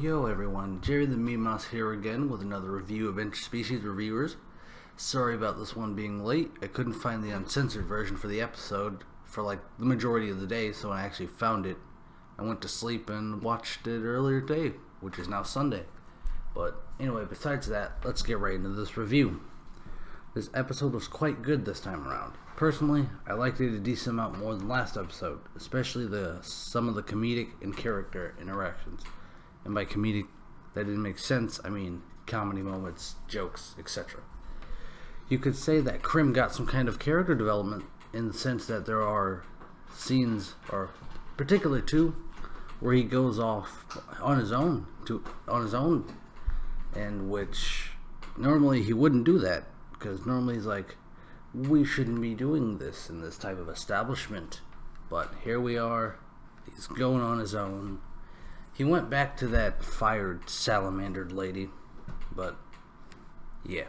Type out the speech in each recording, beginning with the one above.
Yo everyone, Jerry the Meme Mouse here again with another review of Interspecies Reviewers. Sorry about this one being late. I couldn't find the uncensored version for the episode for like the majority of the day, so when I actually found it, I went to sleep and watched it earlier today, which is now Sunday. But anyway, besides that, let's get right into this review. This episode was quite good this time around. Personally, I liked it a decent amount more than last episode, especially some of the comedic and character interactions. And by comedic, that didn't make sense, I mean comedy moments, jokes, etc. You could say that Crim got some kind of character development in the sense that there are scenes, or particularly two, where he goes off on his own, and which normally he wouldn't do that, because normally he's like, we shouldn't be doing this in this type of establishment, but here we are, he's going on his own. He went back to that fired salamandered lady, but yeah.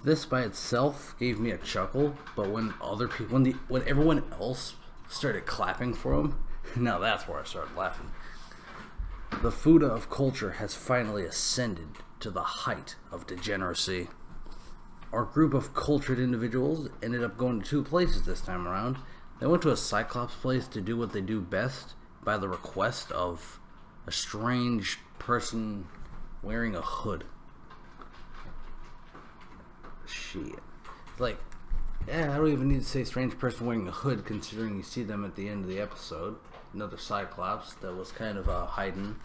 This by itself gave me a chuckle, but when when everyone else started clapping for him, now that's where I started laughing. The Fuda of culture has finally ascended to the height of degeneracy. Our group of cultured individuals ended up going to two places this time around. They went to a Cyclops place to do what they do best by the request of a strange person wearing a hood. Shit. Like, yeah, I don't even need to say strange person wearing a hood, considering you see them at the end of the episode. Another Cyclops that was kind of hiding.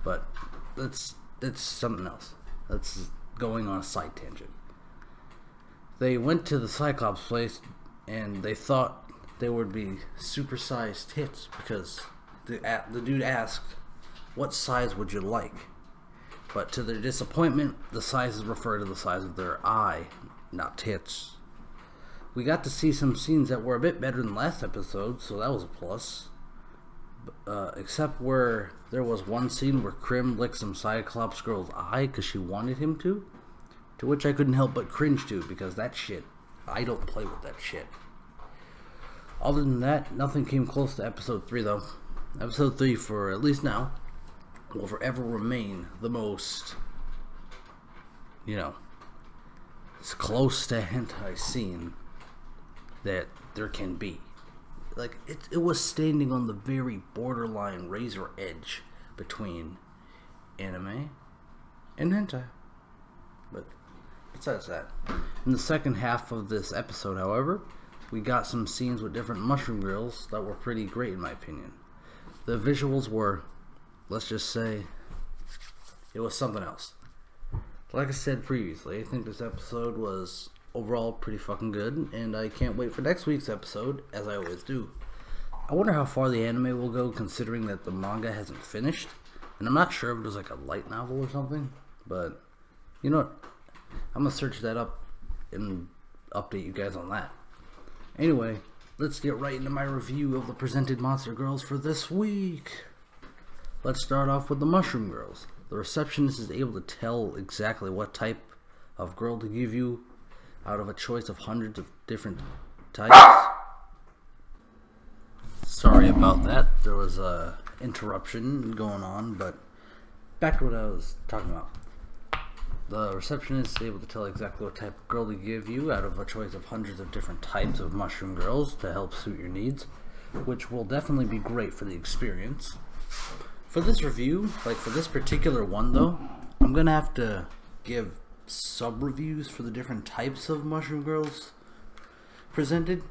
But that's something else. That's going on a side tangent. They went to the Cyclops place and they thought there would be supersized tits because the dude asked, what size would you like? But to their disappointment, the sizes refer to the size of their eye, not tits. We got to see some scenes that were a bit better than last episode, so that was a plus. Except where there was one scene where Crim licked some Cyclops Girls' eye because she wanted him to which I couldn't help but cringe to, because that shit, I don't play with that shit. Other than that, nothing came close to episode 3 though. Episode 3, for at least now, will forever remain the most, as close to hentai scene that there can be. Like, it was standing on the very borderline razor edge between anime and hentai. But besides that, in the second half of this episode, however, we got some scenes with different mushroom girls that were pretty great in my opinion. The visuals were, let's just say, it was something else. Like I said previously, I think this episode was overall pretty fucking good, and I can't wait for next week's episode, as I always do. I wonder how far the anime will go, considering that the manga hasn't finished, and I'm not sure if it was like a light novel or something, but you know what? I'm gonna search that up and update you guys on that. Anyway, let's get right into my review of the presented Monster Girls for this week. Let's start off with the Mushroom Girls. The receptionist is able to tell exactly what type of girl to give you out of a choice of hundreds of different types. Sorry about that. There was a interruption going on, but back to what I was talking about. The receptionist is able to tell exactly what type of girl to give you out of a choice of hundreds of different types of mushroom girls to help suit your needs, which will definitely be great for the experience. For this review, like for this particular one though, I'm going to have to give sub-reviews for the different types of mushroom girls presented.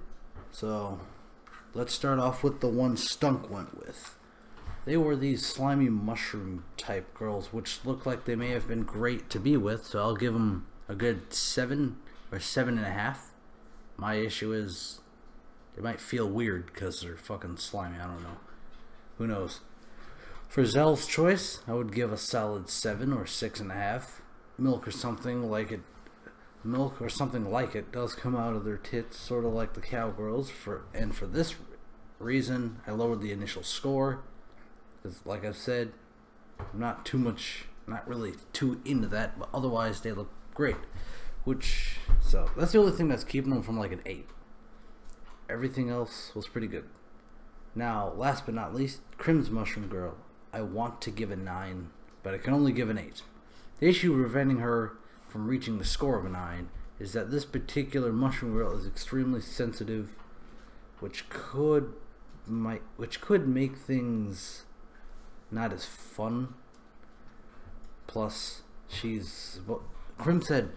So, let's start off with the one Stunk went with. They were these slimy mushroom type girls, which look like they may have been great to be with, so I'll give them a good 7 or 7.5. My issue is they might feel weird because they're fucking slimy, I don't know. Who knows? For Zell's choice, I would give a solid 7 or 6.5. Milk or something like it does come out of their tits, sort of like the cowgirls, and for this reason, I lowered the initial score. Because, like I've said, I'm not really too into that, but otherwise they look great. So that's the only thing that's keeping them from like an 8. Everything else was pretty good. Now, last but not least, Crim's Mushroom Girl. I want to give a 9 but I can only give an 8. The issue preventing her from reaching the score of a 9 is that this particular mushroom girl is extremely sensitive, which could make things not as fun. Plus, Crim said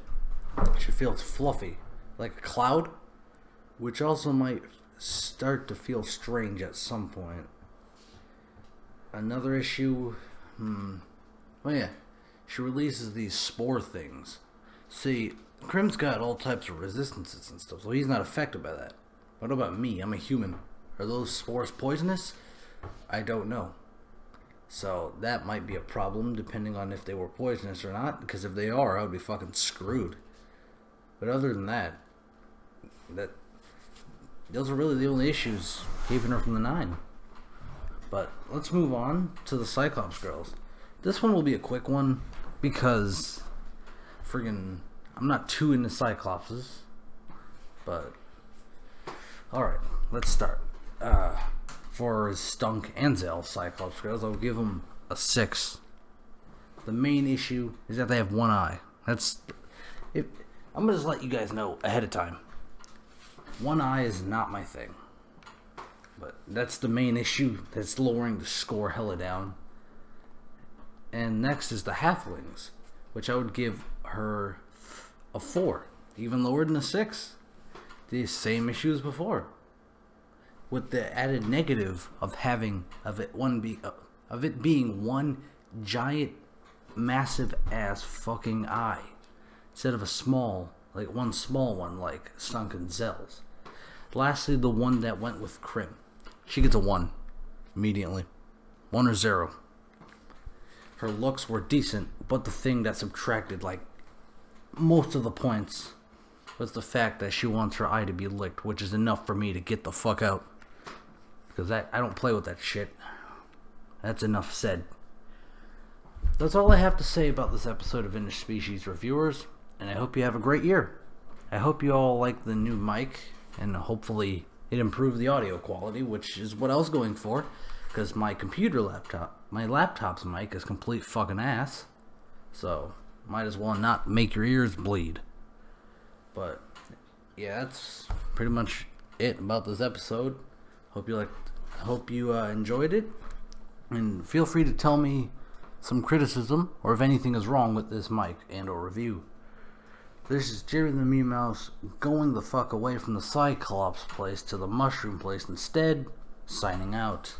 she feels fluffy, like a cloud, which also might start to feel strange at some point. Another issue, oh yeah, she releases these spore things. See, Crim's got all types of resistances and stuff, so he's not affected by that. What about me? I'm a human. Are those spores poisonous? I don't know. So that might be a problem depending on if they were poisonous or not, because if they are, I would be fucking screwed. But other than that, those are really the only issues keeping her from the 9. But let's move on to the Cyclops Girls. This one will be a quick one because I'm not too into Cyclopses. But alright, let's start. For Stunk and Zell Cyclops Girls, I'll give them a 6. The main issue is that they have one eye. I'm gonna just let you guys know ahead of time. One eye is not my thing. But that's the main issue that's lowering the score hella down. And next is the Halflings, which I would give her a 4. Even lower than a 6. The same issue as before. With the added negative of it being one giant, massive ass fucking eye, instead of one small one like Stunk and Zell's. Lastly, the one that went with Crim. She gets a 1 immediately, 1 or 0. Her looks were decent, but the thing that subtracted most of the points was the fact that she wants her eye to be licked, which is enough for me to get the fuck out. Because I don't play with that shit. That's enough said. That's all I have to say about this episode of Interspecies Reviewers, and I hope you have a great year. I hope you all like the new mic, and hopefully it improved the audio quality, which is what I was going for, because my laptop's mic is complete fucking ass, so might as well not make your ears bleed. But yeah, that's pretty much it about this episode. Hope you enjoyed it, and feel free to tell me some criticism or if anything is wrong with this mic and or review. This is Jerry the Mew Mouse going the fuck away from the Cyclops place to the Mushroom place instead, signing out.